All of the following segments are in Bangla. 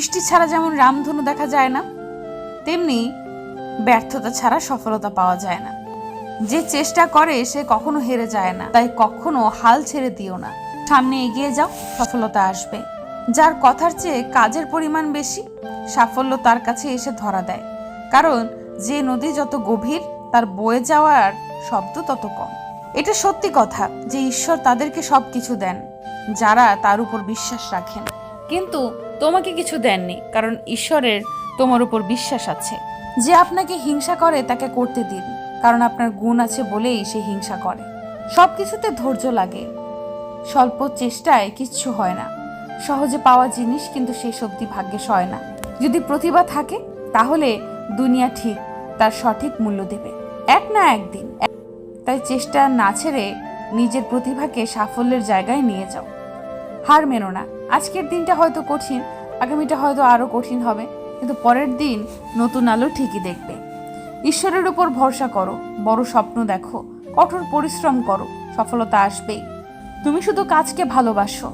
বৃষ্টি ছাড়া যেমন রামধনু দেখা যায় না, তেমনি ব্যর্থতা ছাড়া সফলতা পাওয়া যায় না। যে চেষ্টা করে সে কখনো হেরে যায় না, তাই কখনো হাল ছেড়ে দিও না। সামনে এগিয়ে যাও, সফলতা আসবে। যার কথার চেয়ে কাজের পরিমাণ বেশি, সাফল্য তার কাছে এসে ধরা দেয়। কারণ যে নদী যত গভীর, তার বয়ে যাওয়ার শব্দ তত কম। এটা সত্যি কথা যে ঈশ্বর তাদেরকে সবকিছু দেন যারা তার উপর বিশ্বাস রাখেন, কিন্তু তোমাকে কিছু দেননি, কারণ ঈশ্বরের তোমার উপর বিশ্বাস আছে। যে আপনাকে হিংসা করে তাকে করতে দিন, কারণ আপনার গুণ আছে বলেই সে হিংসা করে। সবকিছুতে ধৈর্য লাগে, স্বল্প চেষ্টায় কিচ্ছু হয় না। সহজে পাওয়া জিনিস কিন্তু শেষ অবধি ভাগ্যে সয় না। যদি প্রতিভা থাকে তাহলে দুনিয়া ঠিক তার সঠিক মূল্য দেবে এক না একদিন। তাই চেষ্টা না ছেড়ে নিজের প্রতিভাকে সাফল্যের জায়গায় নিয়ে যাও। হার মেনো না। আজকের দিনটা হয়তো কঠিন, আগামীটা হয়তো আরো কঠিন হবে, কিন্তু পরের দিন নতুন আলো ঠিকই দেখবে। ঈশ্বরের উপর ভরসা করো, বড় স্বপ্ন দেখো, কঠোর পরিশ্রম করো, সফলতা আসবেই। তুমি শুধু কাজকে ভালোবাসো,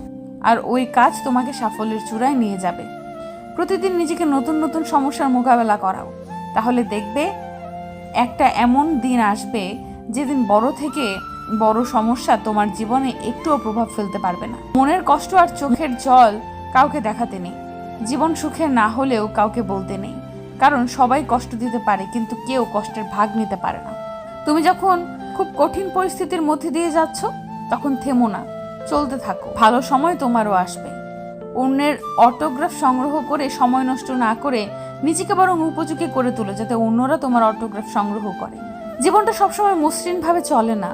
আর ওই কাজ তোমাকে সাফল্যের চূড়ায় নিয়ে যাবে। প্রতিদিন নিজেকে নতুন নতুন সমস্যার মোকাবেলা করাও, তাহলে দেখবে একটা এমন দিন আসবে যেদিন বড় থেকে বড় সমস্যা তোমার জীবনে একটুও প্রভাব ফেলতে পারবে না। মনের কষ্ট আর চোখের জল কাউকে দেখাতে নেই, জীবন সুখের না হলেও কাউকে বলতে নেই, কারণ সবাই কষ্ট দিতে পারে কিন্তু কেউ কষ্টের ভাগ নিতে পারে না। তুমি যখন খুব কঠিন পরিস্থিতির মধ্যে দিয়ে যাচ্ছ, তখন থেমো না, চলতে থাকো। ভালো সময় তোমারও আসবে। অন্যের অটোগ্রাফ সংগ্রহ করে সময় নষ্ট না করে নিজেকে বরং উপযোগী করে তোলো, যাতে অন্যরা তোমার অটোগ্রাফ সংগ্রহ করে। জীবনটা সবসময় মসৃণভাবে চলে না,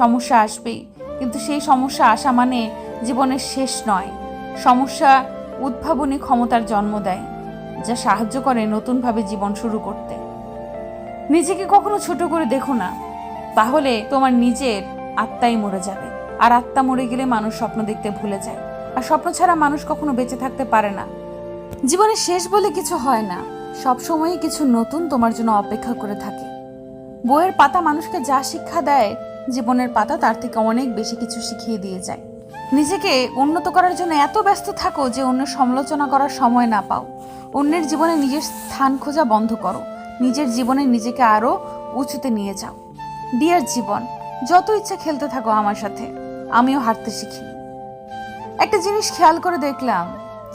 সমস্যা আসবেই, কিন্তু সেই সমস্যা আসা মানে জীবনের শেষ নয়। সমস্যা উদ্ভাবনী ক্ষমতার জন্ম দেয়, যা সাহায্য করে নতুনভাবে জীবন শুরু করতে। নিজেকে কখনো ছোট করে দেখো না, তাহলে তোমার নিজের আত্মাই মরে যাবে। আর আত্মা মরে গেলে মানুষ স্বপ্ন দেখতে ভুলে যায়, আর স্বপ্ন ছাড়া মানুষ কখনো বেঁচে থাকতে পারে না। জীবনে শেষ বলে কিছু হয় না, সবসময়ই কিছু নতুন তোমার জন্য অপেক্ষা করে থাকে। বইয়ের পাতা মানুষকে যা শিক্ষা দেয়, জীবনের পাতা তার থেকে অনেক বেশি কিছু শিখিয়ে দিয়ে যায়। নিজেকে উন্নত করার জন্য এত ব্যস্ত থাকো যে অন্যের সমালোচনা করার সময় না পাও। অন্যের জীবনে নিজের স্থান খোঁজা বন্ধ করো, নিজের জীবনে নিজেকে আরো উঁচুতে নিয়ে যাও। ডিয়ার জীবন, যত ইচ্ছা খেলতে থাকো আমার সাথে, আমিও হারতে শিখিনি। একটা জিনিস খেয়াল করে দেখলাম,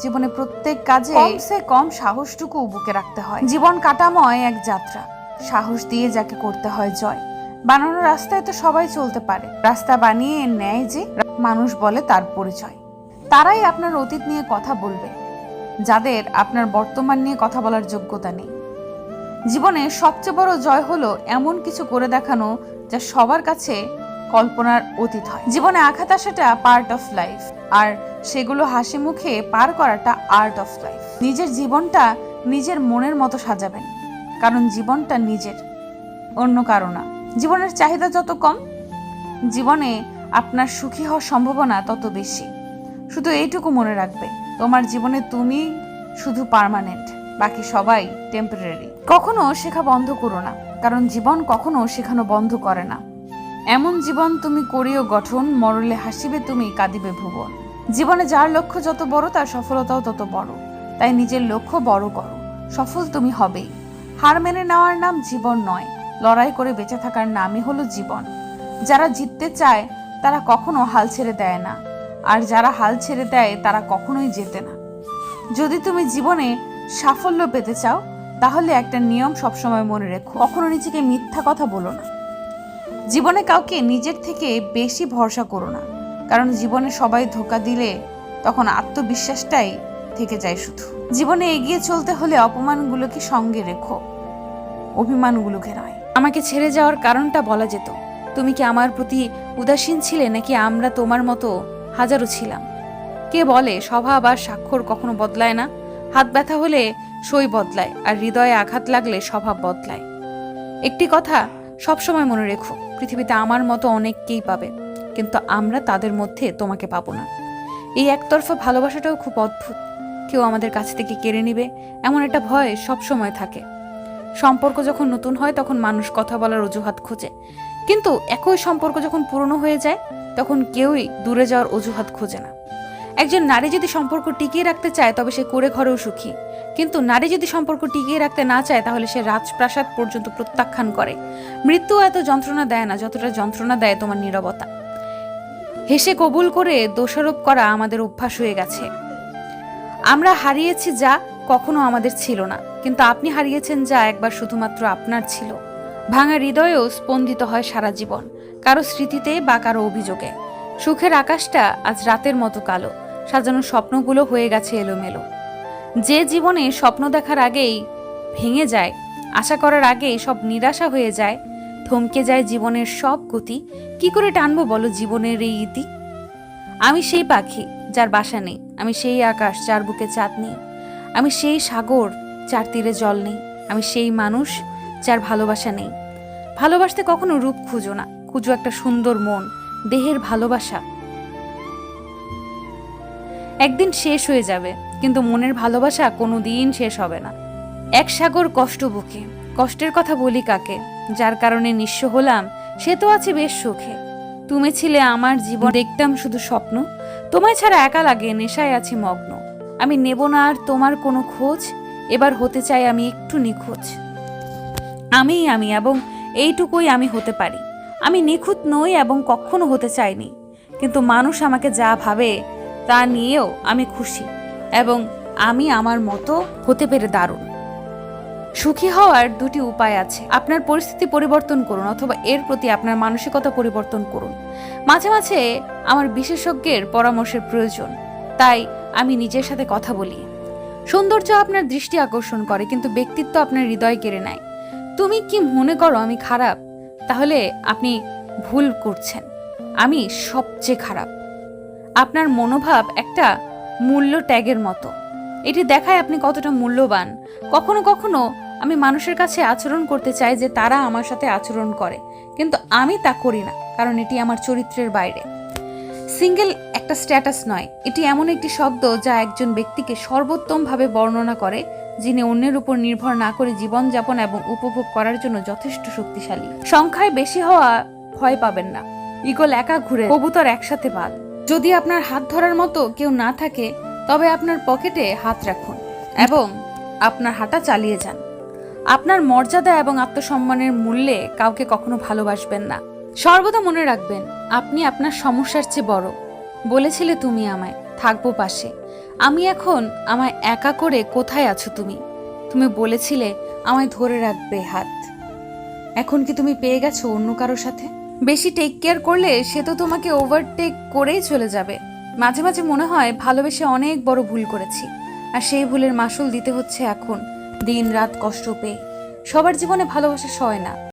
জীবনে প্রত্যেক কাজে কমসে কম সাহসটুকু বুকে রাখতে হয়। জীবন কাটাময় এক যাত্রা, সাহস দিয়ে যাকে করতে হয় জয়। বানানো রাস্তায় তো সবাই চলতে পারে, রাস্তা বানিয়ে নেয় যে মানুষ বলে তার পরিচয়। তারাই আপনার অতীত নিয়ে কথা বলবে, যাদের আপনার বর্তমান নিয়ে কথা বলার যোগ্যতা নেই। জীবনে সবচেয়ে বড় জয় হলো এমন কিছু করে দেখানো যা সবার কাছে কল্পনার অতীত হয়। জীবনে আঘাত আসাটা পার্ট অফ লাইফ, আর সেগুলো হাসি মুখে পার করাটা আর্ট অফ লাইফ। নিজের জীবনটা নিজের মনের মতো সাজাবেন, কারণ জীবনটা নিজের, অন্য কারো না। জীবনের চাহিদা যত কম, জীবনে আপনার সুখী হওয়ার সম্ভাবনা তত বেশি। শুধু এইটুকু মনে রাখবে, তোমার জীবনে তুমি শুধু পার্মানেন্ট, বাকি সবাই টেম্পোরারি। কখনো শেখা বন্ধ করো না, কারণ জীবন কখনো শেখানো বন্ধ করে না। এমন জীবন তুমি করিও গঠন, মরলে হাসিবে তুমি, কাঁদিবে ভুবন। জীবনে যার লক্ষ্য যত বড়, তার সফলতাও তত বড়। তাই নিজের লক্ষ্য বড় করো, সফল তুমি হবেই। হার মেনে নেওয়ার নাম জীবন নয়, লড়াই করে বেঁচে থাকার নামই হলো জীবন। যারা জিততে চায় তারা কখনো হাল ছেড়ে দেয় না, আর যারা হাল ছেড়ে দেয় তারা কখনোই জেতে না। যদি তুমি জীবনে সাফল্য পেতে চাও, তাহলে একটা নিয়ম সবসময় মনে রেখো, কখনো নিজেকে মিথ্যা কথা বলো না। জীবনে কাউকে নিজের থেকে বেশি ভরসা করো না, কারণ জীবনে সবাই ধোঁকা দিলে তখন আত্মবিশ্বাসটাই থেকে যায় শুধু। জীবনে এগিয়ে চলতে হলে অপমানগুলোকে সঙ্গে রেখো, অভিমানগুলোকে নয়। আমাকে ছেড়ে যাওয়ার কারণটা বলা যেত, তুমি কি আমার প্রতি উদাসীন ছিলে, নাকি আমরা তোমার মতো হাজারো ছিলাম? কে বলে স্বভাব আর স্বাক্ষর কখনো বদলায় না? হাত ব্যথা হলে সই বদলায়, আর হৃদয়ে আঘাত লাগলে স্বভাব বদলায়। একটি কথা সবসময় মনে রেখো, পৃথিবীতে আমার মতো অনেককেই পাবে, কিন্তু আমরা তাদের মধ্যে তোমাকে পাবো না। এই একতরফা ভালোবাসাটাও খুব অদ্ভুত, কেউ আমাদের কাছ থেকে কেড়ে নিবে এমন একটা ভয় সবসময় থাকে। সম্পর্ক যখন নতুন হয় তখন মানুষ কথা বলার অজুহাত খোঁজে, কিন্তু একই সম্পর্ক যখন পুরনো হয়ে যায় তখন কেউই দূরে যাওয়ার অজুহাত খোঁজে না। একজন নারী যদি সম্পর্ক টিকিয়ে রাখতে চায় তবে সে কুঁড়ে ঘরেও সুখী, কিন্তু নারী যদি সম্পর্ক টিকিয়ে রাখতে না চায় তাহলে সে রাজপ্রাসাদ পর্যন্ত প্রত্যাখ্যান করে। মৃত্যু এত যন্ত্রণা দেয় না যতটা যন্ত্রণা দেয় তোমার নীরবতা। হেসে কবুল করে দোষারোপ করা আমাদের অভ্যাস হয়ে গেছে। আমরা হারিয়েছি যা কখনো আমাদের ছিল না, কিন্তু আপনি হারিয়েছেন যা একবার শুধুমাত্র আপনার ছিল। ভাঙা হৃদয়েও স্পন্দিত হয় সারা জীবন, কারো স্মৃতিতে বা কারো অভিযোগে। সুখের আকাশটা আজ রাতের মতো কালো, সাজানো স্বপ্নগুলো হয়ে গেছে এলোমেলো। যে জীবনে স্বপ্ন দেখার আগেই ভেঙে যায়, আশা করার আগেই সব নিরাশা হয়ে যায়, থমকে যায় জীবনের সব গতি, কি করে টানবো বলো জীবনের এই ইতি? আমি সেই পাখি যার বাসা নেই, আমি সেই আকাশ যার বুকে চাঁদ নেই, আমি সেই সাগর যার তীরে জল নেই, আমি সেই মানুষ যার ভালোবাসা নেই। ভালোবাসতে কখনো রূপ খুঁজো না, খুঁজো একটা সুন্দর মন, দেহের ভালোবাসা। একদিন শেষ হয়ে যাবে, কিন্তু মনের ভালোবাসা কোনোদিন শেষ হবে না। এক সাগর কষ্ট বুকে, কষ্টের কথা বলি কাকে? যার কারণে নিঃস্ব হলাম সে তো আছে বেশ সুখে। তুমি ছিলে আমার জীবন, দেখতাম শুধু স্বপ্ন, তোমায় ছাড়া একা লাগে, নেশায় আছি মগ্ন। আমি নেব না আর তোমার কোনো খোঁজ, এবার হতে চাই আমি একটু নিখোঁজ। আমি এবং এইটুকুই আমি হতে পারি। আমি নিখুঁত নই এবং কখনো হতে চাইনি, কিন্তু মানুষ আমাকে যা ভাবে তা নিয়েও আমি খুশি, এবং আমি আমার মতো হতে পেরে দারুণ। সুখী হওয়ার দুটি উপায় আছে, আপনার পরিস্থিতি পরিবর্তন করুন অথবা এর প্রতি আপনার মানসিকতা পরিবর্তন করুন। মাঝে মাঝে আমার বিশেষজ্ঞের পরামর্শের প্রয়োজন, তাই আমি নিজের সাথে কথা বলি। সৌন্দর্য আপনার দৃষ্টি আকর্ষণ করে, কিন্তু ব্যক্তিত্ব আপনার হৃদয় কেড়ে নেয়। তুমি কি মনে করো আমি খারাপ? তাহলে আপনি ভুল করছেন, আমি সবচেয়ে খারাপ। আপনার মনোভাব একটা মূল্য ট্যাগের মতো, এটি দেখায় আপনি কতটা মূল্যবান। কখনো কখনো আমি মানুষের কাছে আচরণ করতে চাই যে তারা আমার সাথে আচরণ করে, কিন্তু আমি তা করি না, কারণ এটি আমার চরিত্রের বাইরে। সিঙ্গেল একটা স্ট্যাটাস নয়, এটি এমন একটি শব্দ যা একজন ব্যক্তিকে সর্বোত্তমভাবে বর্ণনা করে, যিনি অন্যের উপর নির্ভর না করে জীবনযাপন এবং উপভোগ করার জন্য যথেষ্ট শক্তিশালী। সংখ্যায় বেশি হওয়া ভয় পাবেন না, ঈগল একা ঘুরে, কবুতর একসাথে বাদ। যদি আপনার হাত ধরার মতো কেউ না থাকে তবে আপনার পকেটে হাত রাখুন এবং আপনার হাঁটা চালিয়ে যান। আপনার মর্যাদা এবং আত্মসম্মানের মূল্যে কাউকে কখনো ভালোবাসবেন না। সর্বদা মনে রাখবেন আপনি আপনার সমস্যার চেয়ে বড়। বলেছিলে তুমি আমায়, থাকবো পাশে। আমি এখন আমায় একা করে কোথায় আছো তুমি? তুমি বলেছিলে আমায় ধরে রাখবে হাত। এখন কি তুমি পেয়ে গেছো অন্য কারো সাথে? বেশি টেক কেয়ার করলে সে তো তোমাকে ওভারটেক করেই চলে যাবে। মাঝে মাঝে মনে হয় ভালোবেসে অনেক বড় ভুল করেছি, আর সেই ভুলের মাসুল দিতে হচ্ছে এখন দিন রাত কষ্ট পেয়ে। সবার জীবনে ভালোবাসা সয় না।